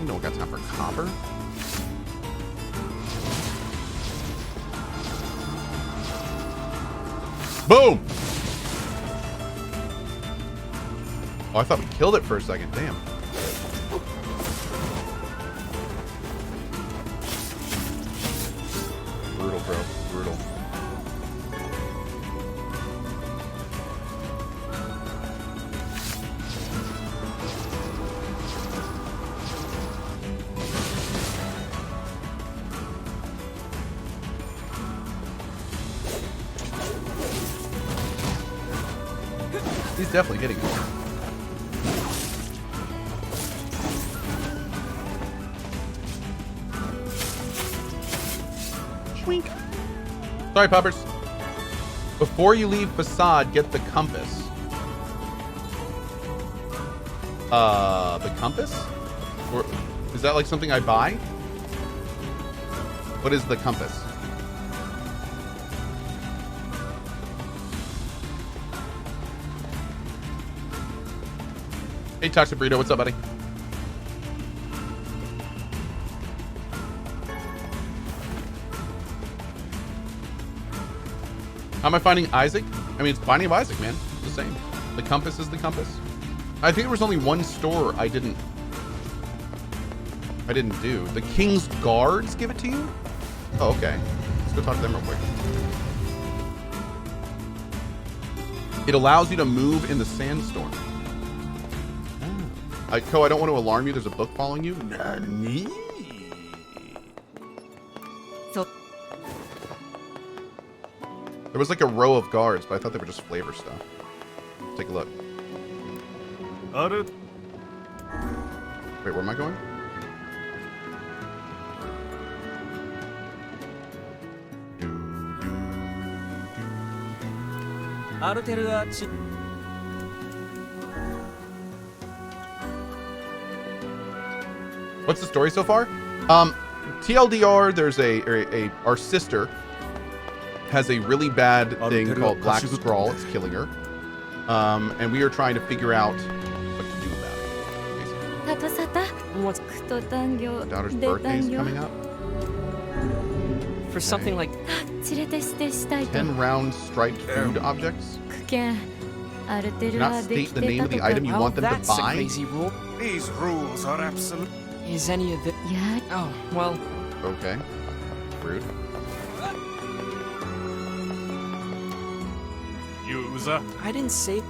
No one got time for copper. Boom! Oh, I thought we killed it for a second. Damn. Brutal, bro. Brutal. He's definitely getting it. Schwink. Sorry, Poppers. Before you leave Facade, get the compass. The compass? Or is that like something I buy? What is the compass? Hey, Toxic Burrito, what's up, buddy? How am I finding Isaac? I mean, it's Binding of Isaac, man. It's the same. The compass is the compass. I think there was only one store I didn't do. The King's Guards give it to you? Oh, okay. Let's go talk to them real quick. It allows you to move in the sandstorm. Cohh, I don't want to alarm you. There's a book following you. Nani? So there was like a row of guards, but I thought they were just flavor stuff. Take a look. Wait, where am I going? What's the story so far? TLDR, there's our sister has a really bad thing called Black Scrawl. It's killing her. And we are trying to figure out what to do about it. My daughter's birthday is coming up. For something like 10 round striped food objects. Do not state the name of the item you want them to buy. A crazy rule. These rules are absolute. Is any of it? Yeah. Oh, well. Okay. Rude. I didn't say. You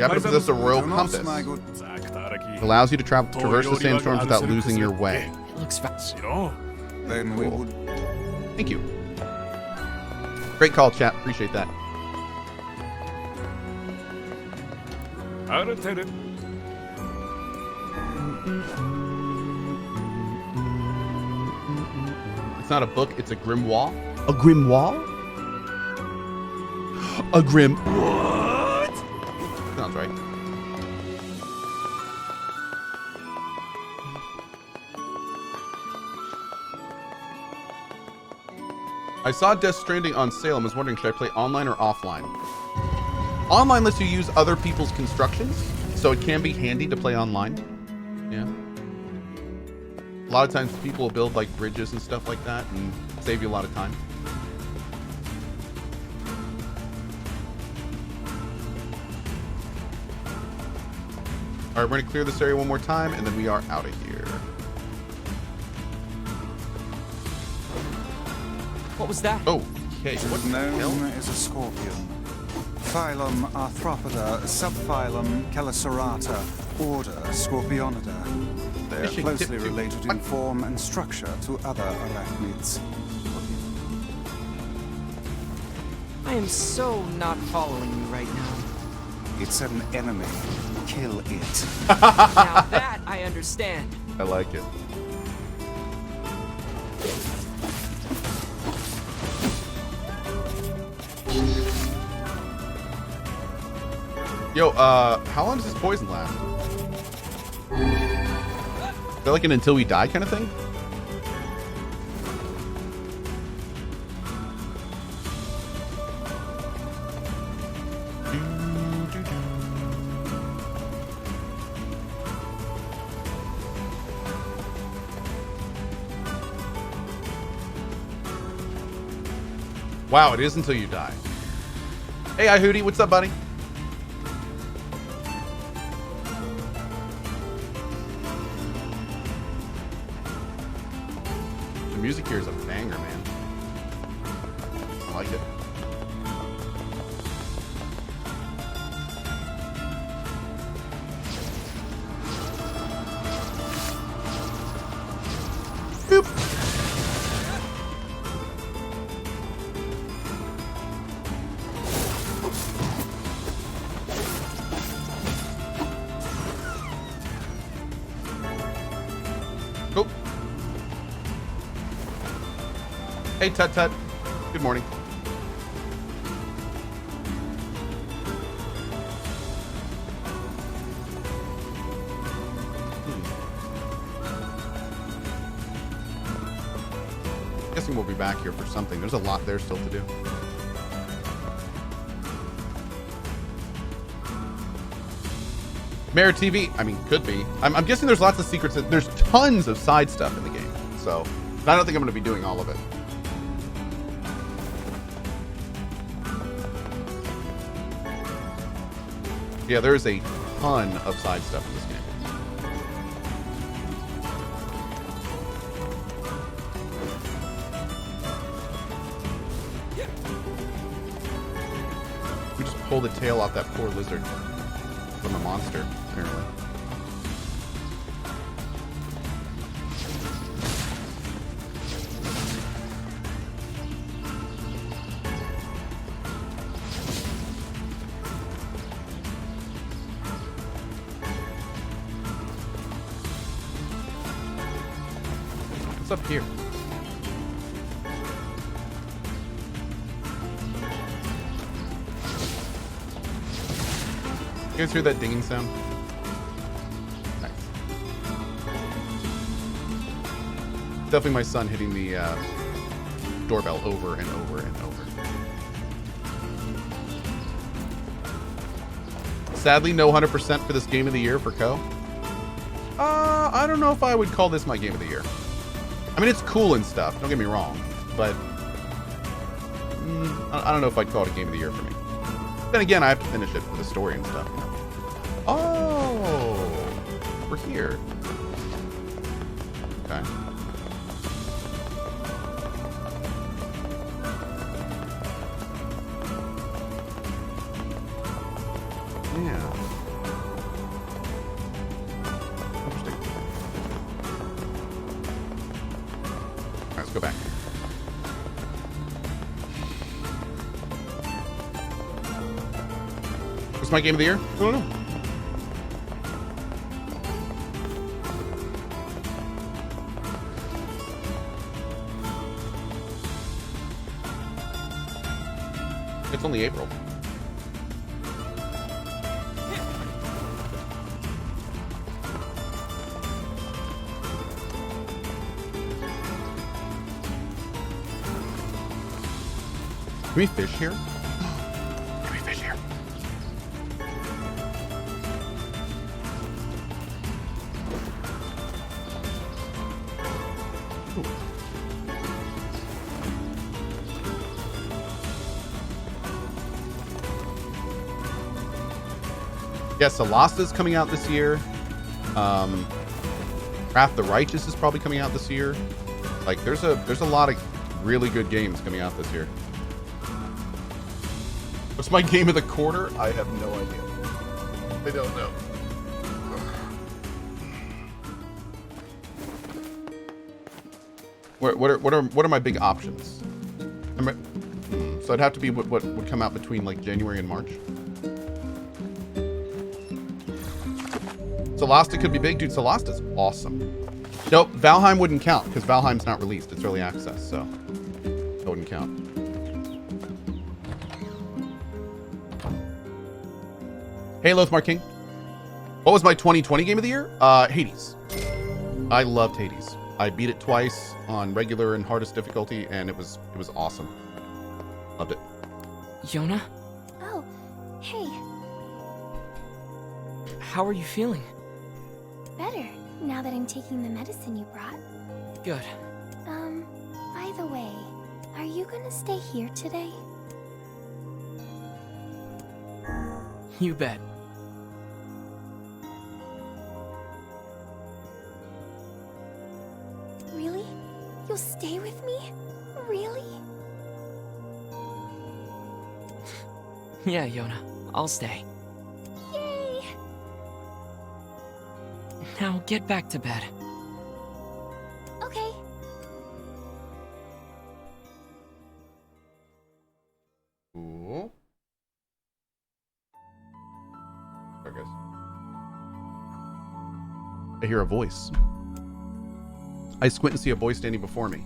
happen to possess a royal compass. It allows you to traverse the sandstorms without losing your way. It looks fast. Then we would. Thank you. Great call, chat. Appreciate that. It's not a book, it's a grimoire. A grimoire? A grim. What? Sounds right. I saw Death Stranding on sale and was wondering, should I play online or offline? Online lets you use other people's constructions, so it can be handy to play online. Yeah. A lot of times people will build like bridges and stuff like that and save you a lot of time. All right, we're gonna clear this area one more time and then we are out of here. What was that? Oh, okay. What known as a scorpion. Phylum Arthropoda, subphylum Chelicerata, order Scorpionidae. They are Fishing closely tip related in form and structure to other arachnids. I am so not following you right now. It's an enemy. Kill it. Now that I understand. I like it. Yo, how long does this poison last? Is that like an until we die kind of thing? Wow, it is until you die. Hey, Hootie, what's up, buddy? The music here is a banger, man. I like it. Boop. Oh. Hey, Tut Tut. Good morning. Guessing we'll be back here for something. There's a lot there still to do. Mayor TV, I mean, could be. I'm guessing there's lots of secrets. There's tons of side stuff in the game. So I don't think I'm going to be doing all of it. Yeah, there's a ton of side stuff in this game. We just pull the tail off that poor lizard from a monster, apparently. What's up here? You guys hear that dinging sound? Nice. Definitely my son hitting the doorbell over and over and over. Sadly, no 100% for this game of the year for Cohh. I don't know if I would call this my game of the year. I mean, it's cool and stuff, don't get me wrong, but I don't know if I'd call it a game of the year for me. Then again, I have to finish it for the story and stuff. You know? Oh, we're here. Okay. Yeah. Interesting. All right, let's go back. What's my game of the year? I don't know. It's only April. Can we fish here? Can we fish here? Ooh. Yeah, Solasta's coming out this year. Wrath the Righteous is probably coming out this year. Like, there's a lot of really good games coming out this year. What's my game of the quarter? I have no idea. I don't know. What are my big options? So it'd have to be what would come out between like January and March. Solasta could be big, dude. Solasta's awesome. Nope, Valheim wouldn't count because Valheim's not released. It's early access, so it wouldn't count. Hey, Lothmar King. What was my 2020 game of the year? Hades. I loved Hades. I beat it twice on regular and hardest difficulty, and it was awesome. Loved it. Yona? Oh, hey. How are you feeling? Better, now that I'm taking the medicine you brought. Good. By the way, are you gonna stay here today? You bet. Really? You'll stay with me? Really? Yeah, Yona. I'll stay. Yay! Now get back to bed. Okay. Cool. There goes. I hear a voice. I squint and see a boy standing before me.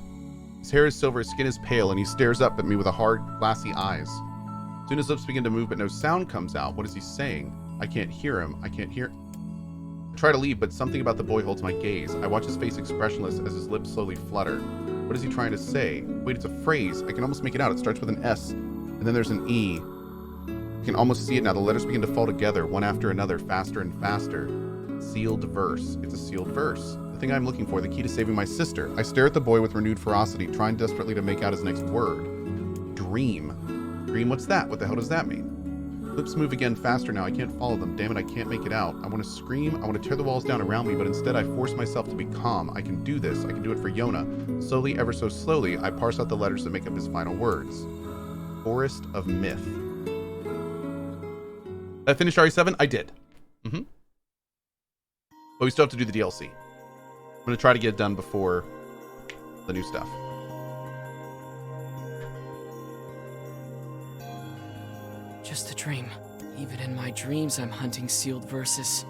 His hair is silver, his skin is pale, and he stares up at me with a hard, glassy eyes. As soon as lips begin to move but no sound comes out, what is he saying? I can't hear him. I can't hear... I try to leave, but something about the boy holds my gaze. I watch his face expressionless as his lips slowly flutter. What is he trying to say? Wait, it's a phrase. I can almost make it out. It starts with an S, and then there's an E. I can almost see it now. The letters begin to fall together, one after another, faster and faster. Sealed verse. It's a sealed verse. The thing I'm looking for, the key to saving my sister. I stare at the boy with renewed ferocity, trying desperately to make out his next word. Dream. Dream, what's that? What the hell does that mean? Lips move again faster now. I can't follow them. Damn it, I can't make it out. I want to scream. I want to tear the walls down around me, but instead I force myself to be calm. I can do this. I can do it for Yona. Slowly, ever so slowly, I parse out the letters that make up his final words. Forest of Myth. Did I finish RE7? I did. But we still have to do the DLC. I'm going to try to get it done before the new stuff. Just a dream. Even in my dreams, I'm hunting sealed verses.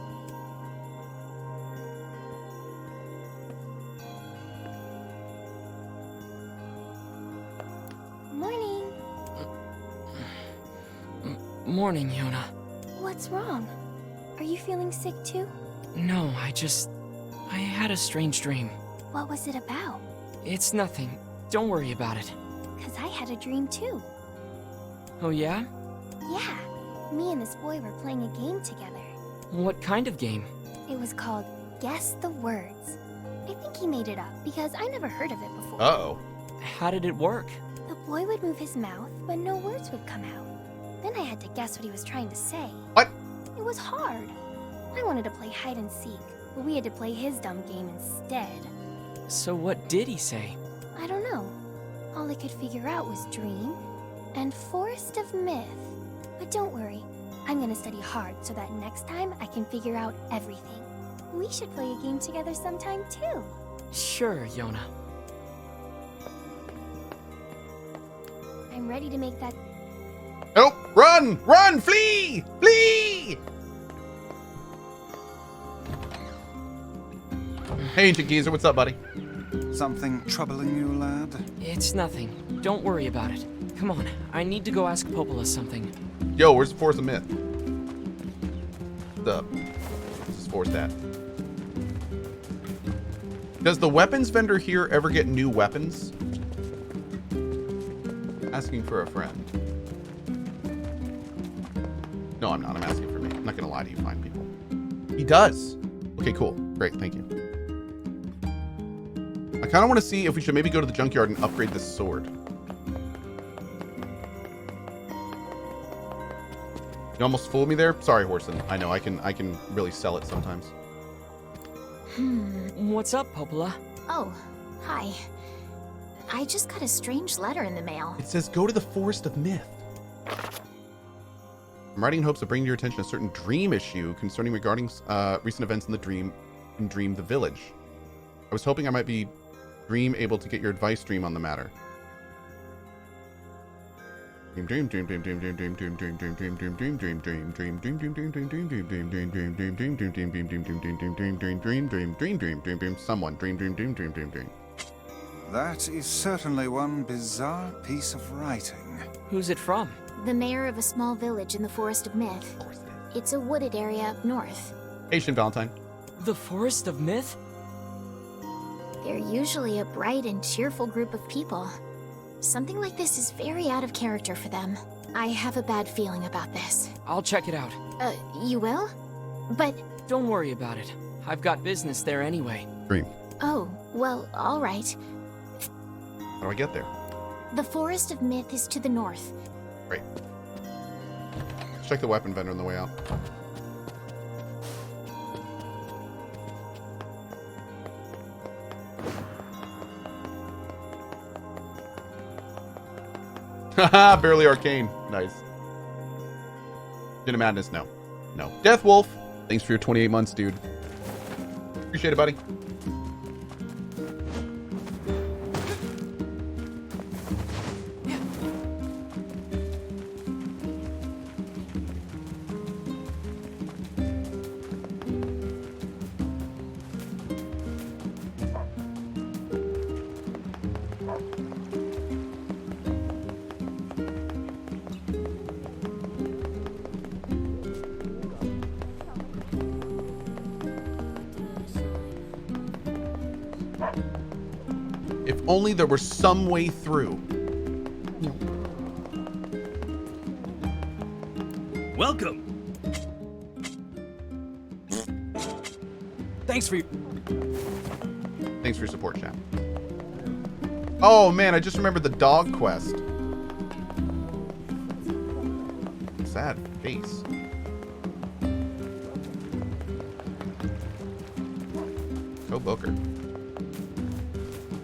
Morning. Morning, Yona. What's wrong? Are you feeling sick too? No, I had a strange dream. What was it about? It's nothing. Don't worry about it. 'Cause I had a dream too. Oh yeah? Yeah. Me and this boy were playing a game together. What kind of game? It was called Guess the Words. I think he made it up because I never heard of it before. Uh-oh. How did it work? The boy would move his mouth, but no words would come out. Then I had to guess what he was trying to say. What? It was hard. I wanted to play hide and seek, but we had to play his dumb game instead. So what did he say? I don't know. All I could figure out was dream and Forest of Myth. But don't worry, I'm gonna study hard so that next time I can figure out everything. We should play a game together sometime too. Sure, Yona. I'm ready to make that... Nope! Run! Run! Flee! Flee! Hey, Ancient Geezer, what's up, buddy? Something troubling you, lad? It's nothing. Don't worry about it. Come on, I need to go ask Popola something. Yo, where's the Forest of Myth? What's this forest at? Does the weapons vendor here ever get new weapons? Asking for a friend. No, I'm not. I'm asking for me. I'm not gonna lie to you, fine people. He does. Okay, cool. Great, thank you. I kind of want to see if we should maybe go to the junkyard and upgrade this sword. You almost fooled me there. Sorry, Horson. I know I can really sell it sometimes. What's up, Popola? Oh, hi. I just got a strange letter in the mail. It says go to the Forest of Myth. I'm writing in hopes of bringing to your attention a certain dream issue concerning regarding recent events in Dream the Village. I was hoping I might be able to get your advice on the matter. Someone dream. That is certainly one bizarre piece of writing. Who's it from? The mayor of a small village in the Forest of Myth. It's a wooded area up north. Asian Valentine. The Forest of Myth? They're usually a bright and cheerful group of people. Something like this is very out of character for them. I have a bad feeling about this. I'll check it out. You will? But... Don't worry about it. I've got business there anyway. Dream. Oh, well, all right. How do I get there? The Forest of Myth is to the north. Great. Let's check the weapon vendor on the way out. Haha, barely arcane. Nice. Dinner Madness, no. No. Death Wolf, thanks for your 28 months, dude. Appreciate it, buddy. If only there were some way through. Welcome. Thanks for your support, chat. Oh man, I just remembered the dog quest. Sad face. Go Booker.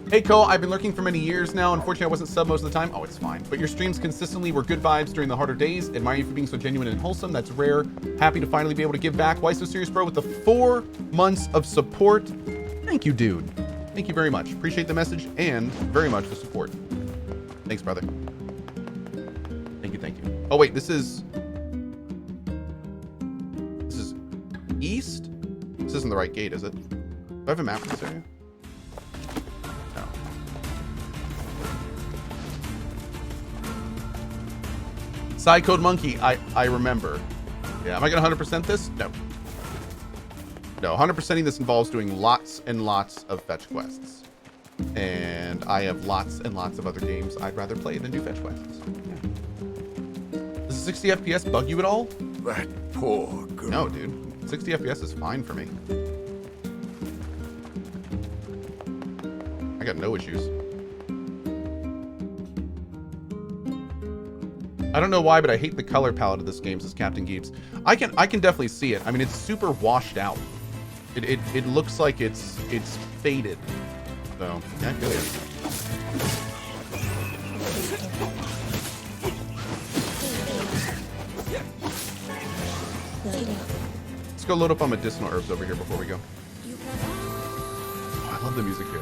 Hey Cohh, I've been lurking for many years now. Unfortunately, I wasn't sub most of the time. Oh, it's fine. But your streams consistently were good vibes during the harder days. Admire you for being so genuine and wholesome. That's rare. Happy to finally be able to give back. Why so serious, bro? With the 4 months of support. Thank you, dude. Thank you very much. Appreciate the message and very much the support. Thanks, brother. Thank you, thank you. Oh, wait, this is east? This isn't the right gate, is it? Do I have a map for this area? No. Psycode Monkey, I remember. Yeah, am I gonna 100% this? No. No, 100%ing this involves doing lots and lots of fetch quests. And I have lots and lots of other games I'd rather play than do fetch quests. Yeah. Does 60 FPS bug you at all? That poor girl. No, dude. 60 FPS is fine for me. I got no issues. I don't know why, but I hate the color palette of this game, says Captain Geeps. I can definitely see it. I mean, it's super washed out. It looks like it's faded. So yeah, I feel it. Let's go load up on medicinal herbs over here before we go. Oh, I love the music here.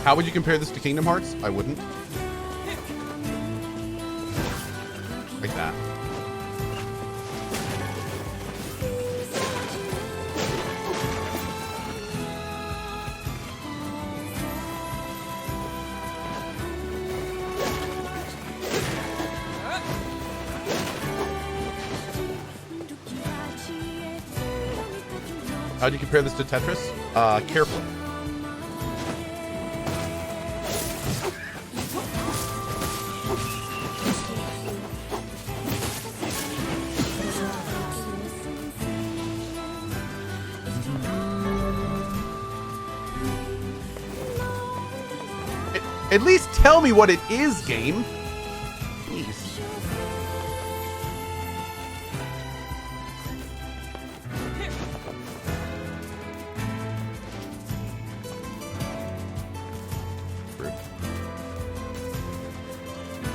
How would you compare this to Kingdom Hearts? I wouldn't. Like that. How do you compare this to Tetris? Carefully. At least tell me what it is, game. Please.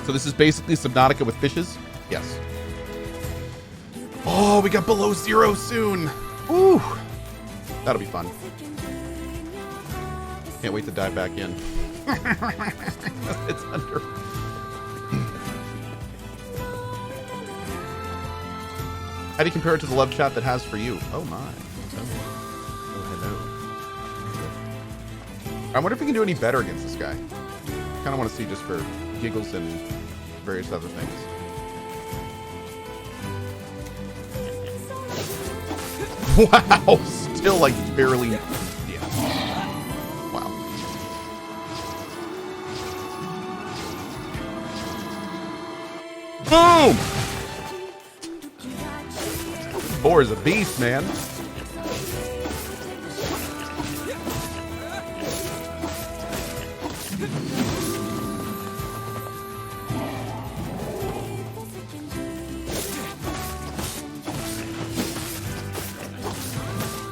So this is basically Subnautica with fishes? Yes. Oh, we got below zero soon. Ooh. That'll be fun. Can't wait to dive back in. It's under. How do you compare it to the love chat that has for you? Oh my. Oh, hello. I wonder if we can do any better against this guy. Kind of want to see just for giggles and various other things. Wow, still like barely. Yeah. Wow. Boom! Boar is a beast, man.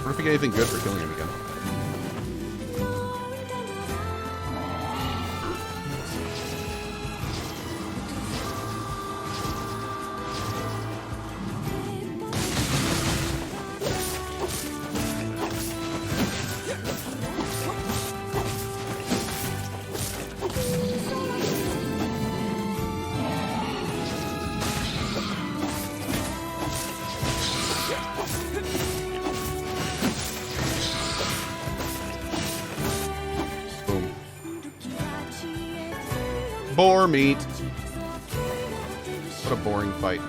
What if we get anything good for killing him again? Boar meat. What a boring fight.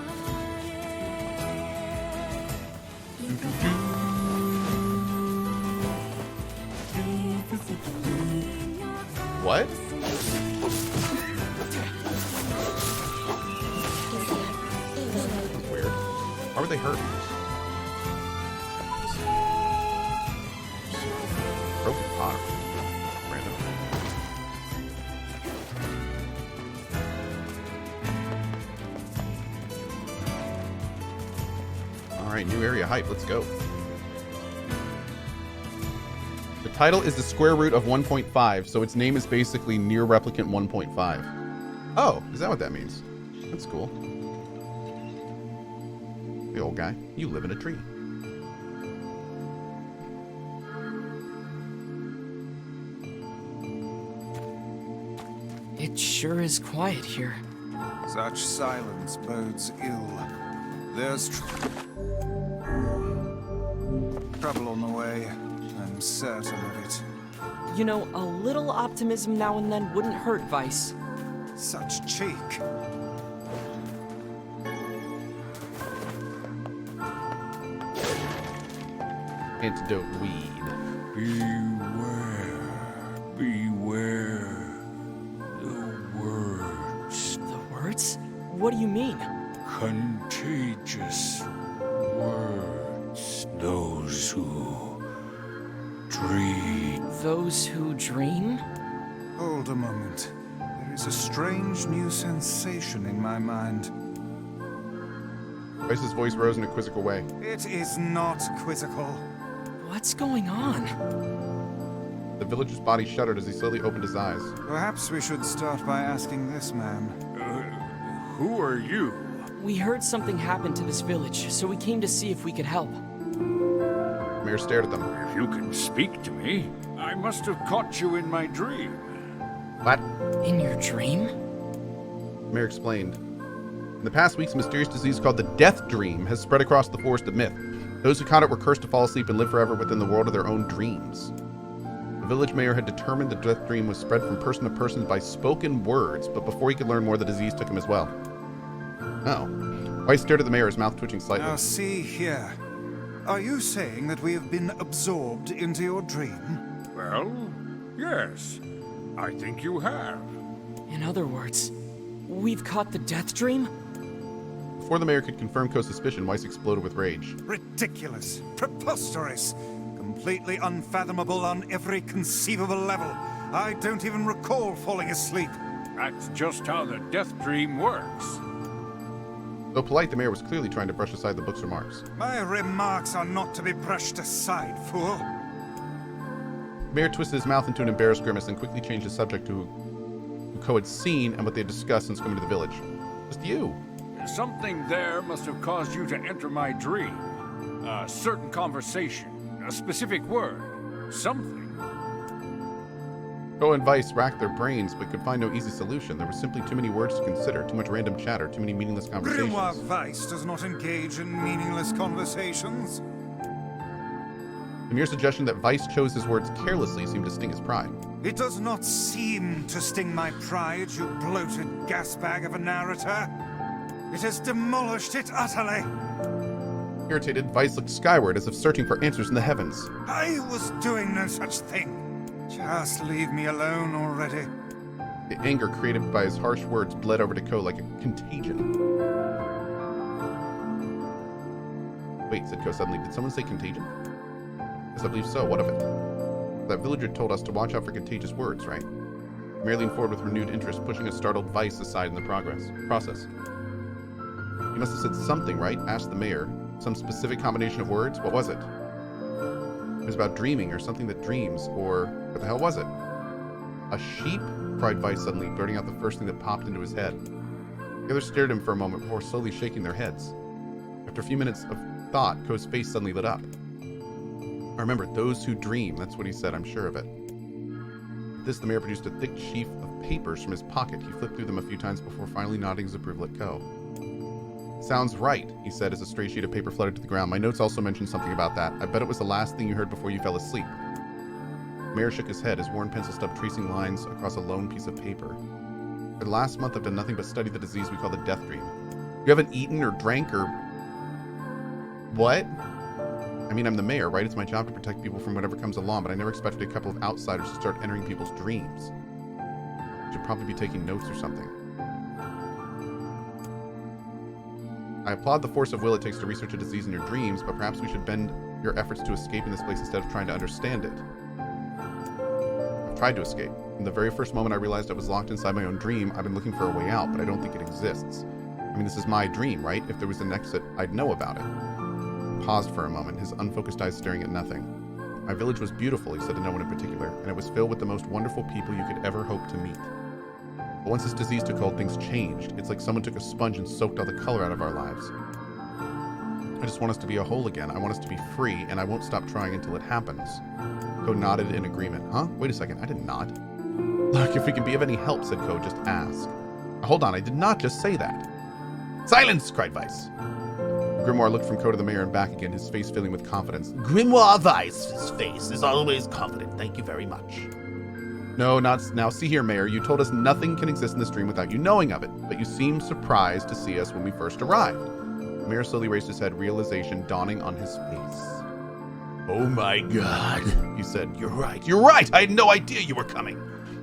What? That's weird. Why were they hurt? Broken pot. Random. Alright, new area hype. Let's go. The title is the square root of 1.5, so its name is basically NIER Replicant 1.5. Oh, is that what that means? That's cool. Hey, old guy, you live in a tree. It sure is quiet here. Such silence bodes ill. There's trouble on the way. I'm certain of it. You know, a little optimism now and then wouldn't hurt, Vice. Such cheek. Antidote weed. Beware. Beware. The words. The words? What do you mean? Contagious words. Those who dream. Those who dream? Hold a moment. There is a strange new sensation in my mind. Vice's voice rose in a quizzical way. It is not quizzical. What's going on? The villager's body shuddered as he slowly opened his eyes. Perhaps we should start by asking this man. Who are you? We heard something happened to this village, so we came to see if we could help. The mayor stared at them. If you can speak to me, I must have caught you in my dream. What? In your dream? The mayor explained. In the past weeks, a mysterious disease called the Death Dream has spread across the forest of myth. Those who caught it were cursed to fall asleep and live forever within the world of their own dreams. The village mayor had determined the Death Dream was spread from person to person by spoken words, but before he could learn more, the disease took him as well. Oh. Weiss stared at the mayor, his mouth twitching slightly. Now see here. Are you saying that we have been absorbed into your dream? Well, yes. I think you have. In other words, we've caught the death dream? Before the mayor could confirm Cohh's suspicion, Weiss exploded with rage. Ridiculous. Preposterous. Completely unfathomable on every conceivable level. I don't even recall falling asleep. That's just how the death dream works. Though polite, the mayor was clearly trying to brush aside the book's remarks. My remarks are not to be brushed aside, fool. The mayor twisted his mouth into an embarrassed grimace and quickly changed the subject to who Cohh had seen and what they had discussed since coming to the village. Just you. Something there must have caused you to enter my dream. A certain conversation, a specific word, something. Cohh and Weiss racked their brains but could find no easy solution. There were simply too many words to consider, too much random chatter, too many meaningless conversations. Grimoire Weiss does not engage in meaningless conversations. The mere suggestion that Weiss chose his words carelessly seemed to sting his pride. It does not seem to sting my pride, you bloated gasbag of a narrator. It has demolished it utterly. Irritated, Weiss looked skyward as if searching for answers in the heavens. I was doing no such thing. Just leave me alone already. The anger created by his harsh words bled over to Cohh like a contagion. Wait, said Cohh suddenly. Did someone say contagion? Yes, I believe so. What of it? That villager told us to watch out for contagious words, right? Mayor leaned forward with renewed interest, pushing a startled Vice aside in the process. You must have said something, right? Asked the mayor. Some specific combination of words? What was it? It was about dreaming, or something that dreams, or what the hell was it? A sheep? Cried Vice suddenly, blurting out the first thing that popped into his head. The others stared at him for a moment before slowly shaking their heads. After a few minutes of thought, Cohh's face suddenly lit up. I remember, those who dream. That's what he said, I'm sure of it. With this, the mayor produced a thick sheaf of papers from his pocket. He flipped through them a few times before finally nodding his approval at Cohh. Sounds right, he said as a stray sheet of paper fluttered to the ground. My notes also mentioned something about that. I bet it was the last thing you heard before you fell asleep. The mayor shook his head, his worn pencil stub tracing lines across a lone piece of paper. For the last month, I've done nothing but study the disease we call the death dream. You haven't eaten or drank or... What? I mean, I'm the mayor, right? It's my job to protect people from whatever comes along, but I never expected a couple of outsiders to start entering people's dreams. I should probably be taking notes or something. I applaud the force of will it takes to research a disease in your dreams, but perhaps we should bend your efforts to escape in this place instead of trying to understand it. I've tried to escape. From the very first moment I realized I was locked inside my own dream, I've been looking for a way out, but I don't think it exists. I mean, this is my dream, right? If there was an exit, I'd know about it. He paused for a moment, his unfocused eyes staring at nothing. My village was beautiful, he said to no one in particular, and it was filled with the most wonderful people you could ever hope to meet. But once this disease took hold, things changed. It's like someone took a sponge and soaked all the color out of our lives. I just want us to be a whole again. I want us to be free, and I won't stop trying until it happens. Cohh nodded in agreement. Huh? Wait a second, I didn't nod. Look, if we can be of any help, said Cohh, just ask. Hold on, I did not just say that. Silence, cried Vice. Grimoire looked from Cohh to the mayor and back again, his face filling with confidence. Grimoire Vice's face is always confident. Thank you very much. No, not now. See here, Mayor. You told us nothing can exist in this dream without you knowing of it, but you seemed surprised to see us when we first arrived. The mayor slowly raised his head, realization dawning on his face. Oh my God, he said. You're right. You're right. I had no idea you were coming.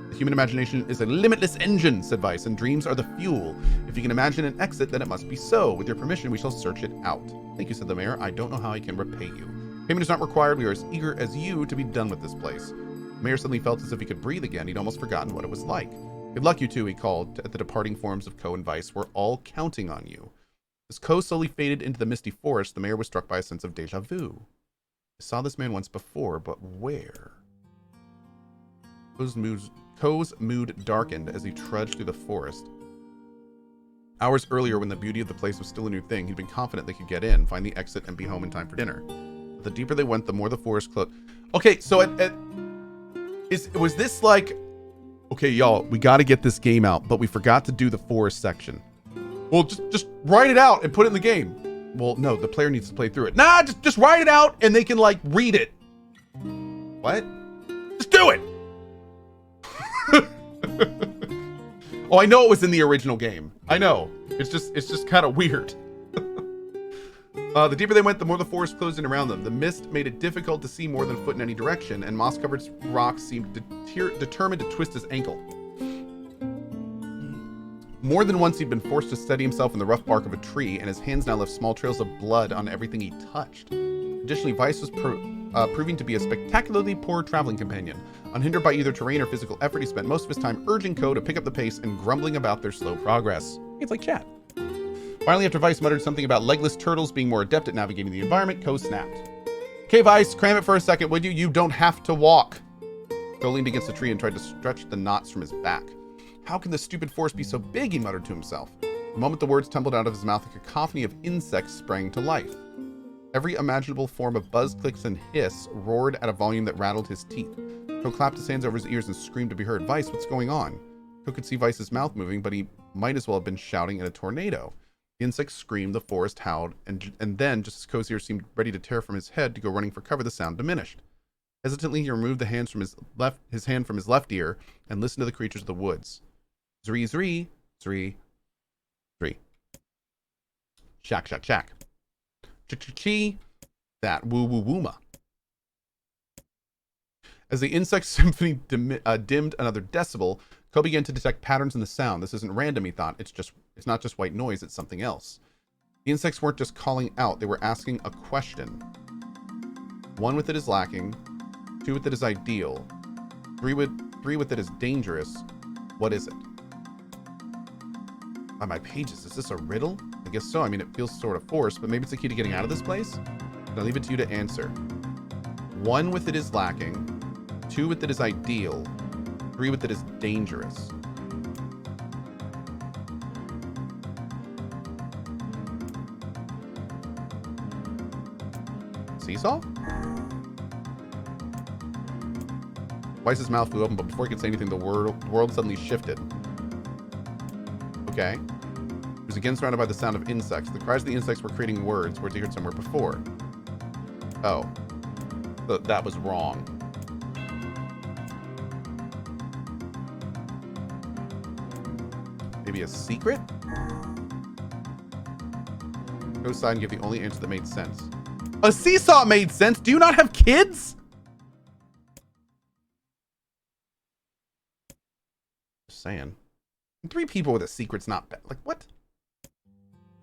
The human imagination is a limitless engine, said Vice, and dreams are the fuel. If you can imagine an exit, then it must be so. With your permission, we shall search it out. Thank you, said the mayor. I don't know how I can repay you. Payment is not required. We are as eager as you to be done with this place. The mayor suddenly felt as if he could breathe again. He'd almost forgotten what it was like. Good luck, you two, he called at the departing forms of Cohh and Vice. We're all counting on you. As Cohh slowly faded into the misty forest, the mayor was struck by a sense of deja vu. I saw this man once before, but where? Cohh's mood darkened as he trudged through the forest. Hours earlier, when the beauty of the place was still a new thing, he'd been confident they could get in, find the exit, and be home in time for dinner. But the deeper they went, the more the forest closed. Okay, so was this like, okay, y'all, we got to get this game out, but we forgot to do the forest section. Well, just write it out and put it in the game. Well, no, the player needs to play through it. Nah, just write it out and they can like read it. What? Just do it. Oh, I know it was in the original game. I know. It's just kind of weird. The deeper they went, the more the forest closed in around them. The mist made it difficult to see more than a foot in any direction, and moss-covered rocks seemed determined to twist his ankle. More than once, he'd been forced to steady himself in the rough bark of a tree, and his hands now left small trails of blood on everything he touched. Additionally, Vice was proving to be a spectacularly poor traveling companion. Unhindered by either terrain or physical effort, he spent most of his time urging Cohh to pick up the pace and grumbling about their slow progress. It's like chat. Finally, after Vice muttered something about legless turtles being more adept at navigating the environment, Cohh snapped. Okay, Vice, cram it for a second, would you? You don't have to walk. Cohh leaned against the tree and tried to stretch the knots from his back. How can this stupid forest be so big, he muttered to himself. The moment the words tumbled out of his mouth, a cacophony of insects sprang to life. Every imaginable form of buzz, clicks, and hiss roared at a volume that rattled his teeth. Cohh clapped his hands over his ears and screamed to be heard. Vice, what's going on? Cohh could see Vice's mouth moving, but he might as well have been shouting in a tornado. The insects screamed, the forest howled, and then, just as Cohh's ears seemed ready to tear from his head to go running for cover, the sound diminished. Hesitantly, he removed the hands from his hand from his left ear and listened to the creatures of the woods. Zree, zree, zree, zree. Shack, shack, shack. Ch-ch-chee, that woo-woo-wooma. As the insect symphony dimmed another decibel, Cohh began to detect patterns in the sound. This isn't random, he thought. It's not just white noise, it's something else. The insects weren't just calling out, they were asking a question. 1 with it is lacking. 2 with it is ideal. 3 with it is dangerous. What is it? On my pages, is this a riddle? I guess so. I mean, it feels sort of forced, but maybe it's the key to getting out of this place? I'll leave it to you to answer. 1 with it is lacking. 2 with it is ideal. 3 with it is dangerous. Seesaw? Weiss's mouth flew open, but before he could say anything, the world suddenly shifted. Okay. He was again surrounded by the sound of insects. The cries of the insects were creating words he heard somewhere before. Oh. That was wrong. Maybe a secret? Go aside and give the only answer that made sense. A seesaw made sense! Do you not have kids? Just saying. 3 people with a secret's not bad. Like, what?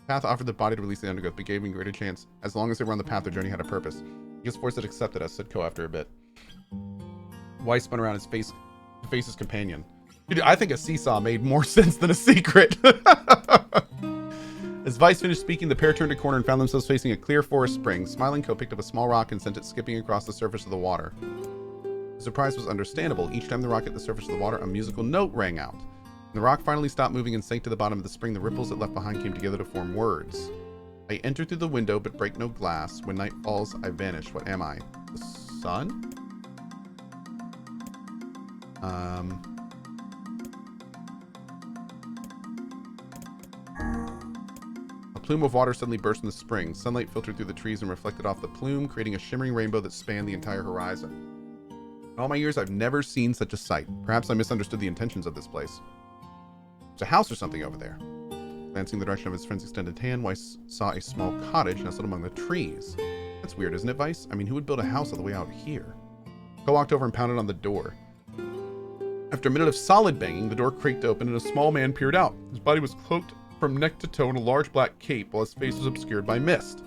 Path offered the body to release the undergrowth, but gave him a greater chance. As long as they were on the path, their journey had a purpose. He was forced to accept it, said Cohh after a bit. Weiss spun around his face to face his companion. Dude, I think a seesaw made more sense than a secret. As Weiss finished speaking, the pair turned a corner and found themselves facing a clear forest spring. Smiling, Cohh picked up a small rock and sent it skipping across the surface of the water. The surprise was understandable. Each time the rock hit the surface of the water, a musical note rang out. When the rock finally stopped moving and sank to the bottom of the spring, the ripples it left behind came together to form words. I enter through the window, but break no glass. When night falls, I vanish. What am I? The sun? A plume of water suddenly burst in the spring. Sunlight filtered through the trees and reflected off the plume, creating a shimmering rainbow that spanned the entire horizon. In all my years, I've never seen such a sight. Perhaps I misunderstood the intentions of this place. There's a house or something over there. Glancing in the direction of his friend's extended hand, Weiss saw a small cottage nestled among the trees. That's weird, isn't it, Weiss? I mean, who would build a house all the way out here? Cohh walked over and pounded on the door. After a minute of solid banging, the door creaked open and a small man peered out. His body was cloaked from neck to toe in a large black cape, while his face was obscured by mist.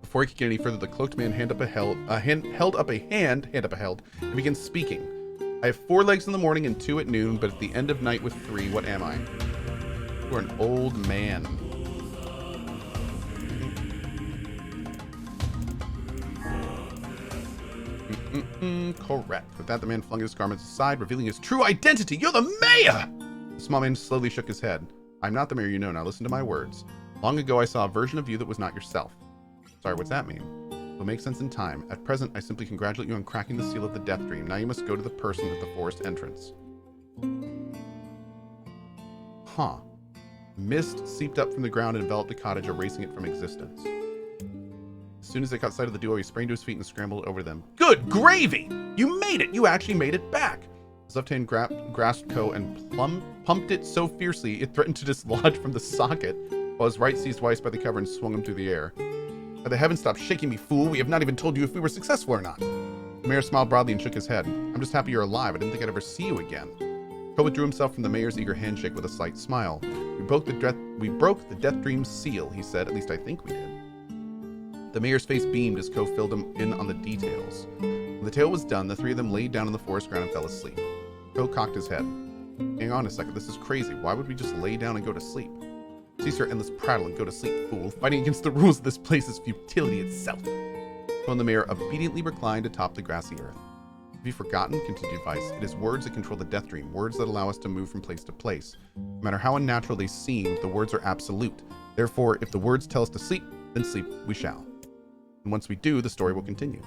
Before he could get any further, the cloaked man held up a hand, and began speaking. I have 4 legs in the morning and 2 at noon, but at the end of night with 3, what am I? You are an old man. Correct. With that, the man flung his garments aside, revealing his true identity. You're the mayor! The small man slowly shook his head. I'm not the mayor you know. Now listen to my words. Long ago, I saw a version of you that was not yourself. Sorry, what's that mean? It'll make sense in time. At present, I simply congratulate you on cracking the seal of the death dream. Now you must go to the person at the forest entrance. Huh. Mist seeped up from the ground and enveloped the cottage, erasing it from existence. As soon as they caught sight of the duo, he sprang to his feet and scrambled over them. Good gravy! You made it! You actually made it back! His left hand grasped Cohh and pumped it so fiercely it threatened to dislodge from the socket, while his right seized Weiss by the cover and swung him through the air. By the heavens, stop shaking me, fool! We have not even told you if we were successful or not. The mayor smiled broadly and shook his head. I'm just happy you're alive. I didn't think I'd ever see you again. Cohh withdrew himself from the mayor's eager handshake with a slight smile. We broke the death dream's seal, he said. At least I think we did. The mayor's face beamed as Cohh filled him in on the details. When the tale was done, the 3 of them laid down on the forest ground and fell asleep. Cohh cocked his head. Hang on a second, this is crazy. Why would we just lay down and go to sleep? Cease your endless prattle and go to sleep, fool. Fighting against the rules of this place is futility itself. Cohh and the mayor obediently reclined atop the grassy earth. Have you forgotten? Continued Weiss. It is words that control the death dream, words that allow us to move from place to place. No matter how unnatural they seem, the words are absolute. Therefore, if the words tell us to sleep, then sleep we shall. And once we do, the story will continue.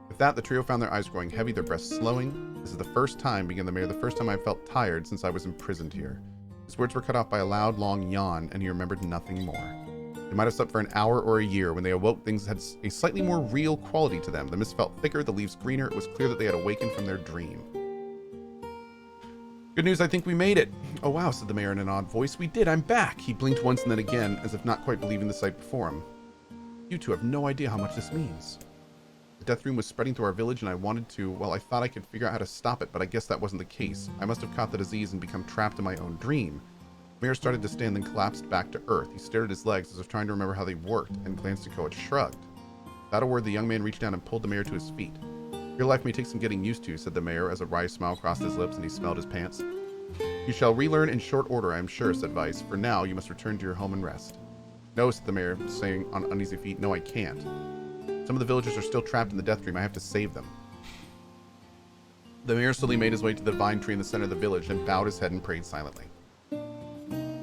With that, the trio found their eyes growing heavy, their breaths slowing. This is the first time, began the mayor, the first time I felt tired since I was imprisoned here. His words were cut off by a loud, long yawn, and he remembered nothing more. They might have slept for an hour or a year. When they awoke, things had a slightly more real quality to them. The mist felt thicker, the leaves greener. It was clear that they had awakened from their dream. Good news, I think we made it. Oh wow, said the mayor in an odd voice. We did, I'm back. He blinked once and then again, as if not quite believing the sight before him. You two have no idea how much this means. The death dream was spreading through our village and I wanted to, well, I thought I could figure out how to stop it, but I guess that wasn't the case. I must have caught the disease and become trapped in my own dream. Mayor started to stand, then collapsed back to earth. He stared at his legs as if trying to remember how they worked, and glanced at Cohh and shrugged. Without a word, the young man reached down and pulled the mayor to his feet. Your life may take some getting used to, said the mayor, as a wry smile crossed his lips and he smelled his pants. You shall relearn in short order, I am sure, said Vice. For now, you must return to your home and rest. No, said the mayor, saying on uneasy feet, no, I can't. Some of the villagers are still trapped in the death dream. I have to save them. The mayor slowly made his way to the vine tree in the center of the village, then bowed his head and prayed silently.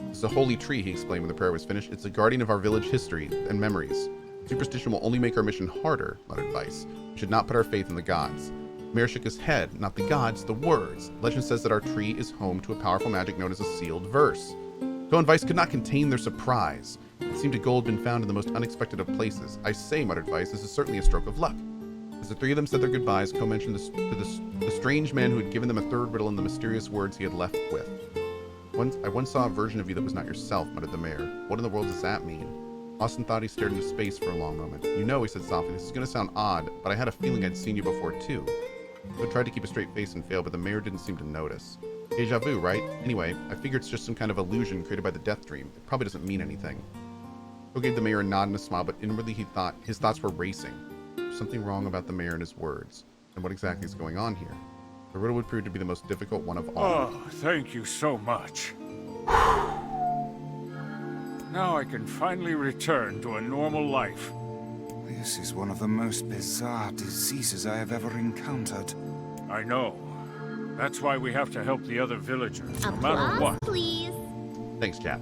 It's a holy tree, he explained when the prayer was finished. It's the guardian of our village history and memories. Superstition will only make our mission harder, muttered Vice. We should not put our faith in the gods. The mayor shook his head. Not the gods, the words. Legend says that our tree is home to a powerful magic known as a sealed verse. Cohh and Vice could not contain their surprise. It seemed a goal had been found in the most unexpected of places. I say, muttered Vice, this is certainly a stroke of luck. As the three of them said their goodbyes, Cohh mentioned the strange man who had given them a third riddle and the mysterious words he had left with. I once saw a version of you that was not yourself, muttered the mayor. What in the world does that mean? Austin thought he stared into space for a long moment. You know, he said softly, this is going to sound odd, but I had a feeling I'd seen you before too. I tried to keep a straight face and failed, but the mayor didn't seem to notice. Deja vu, right? Anyway, I figure it's just some kind of illusion created by the death dream. It probably doesn't mean anything. Cohh gave the mayor a nod and a smile, but inwardly his thoughts were racing. There's something wrong about the mayor and his words. And what exactly is going on here? The riddle would prove to be the most difficult one of all. Oh, thank you so much. Now I can finally return to a normal life. This is one of the most bizarre diseases I have ever encountered. I know. That's why we have to help the other villagers, no matter Applause, what. please. Thanks, chat.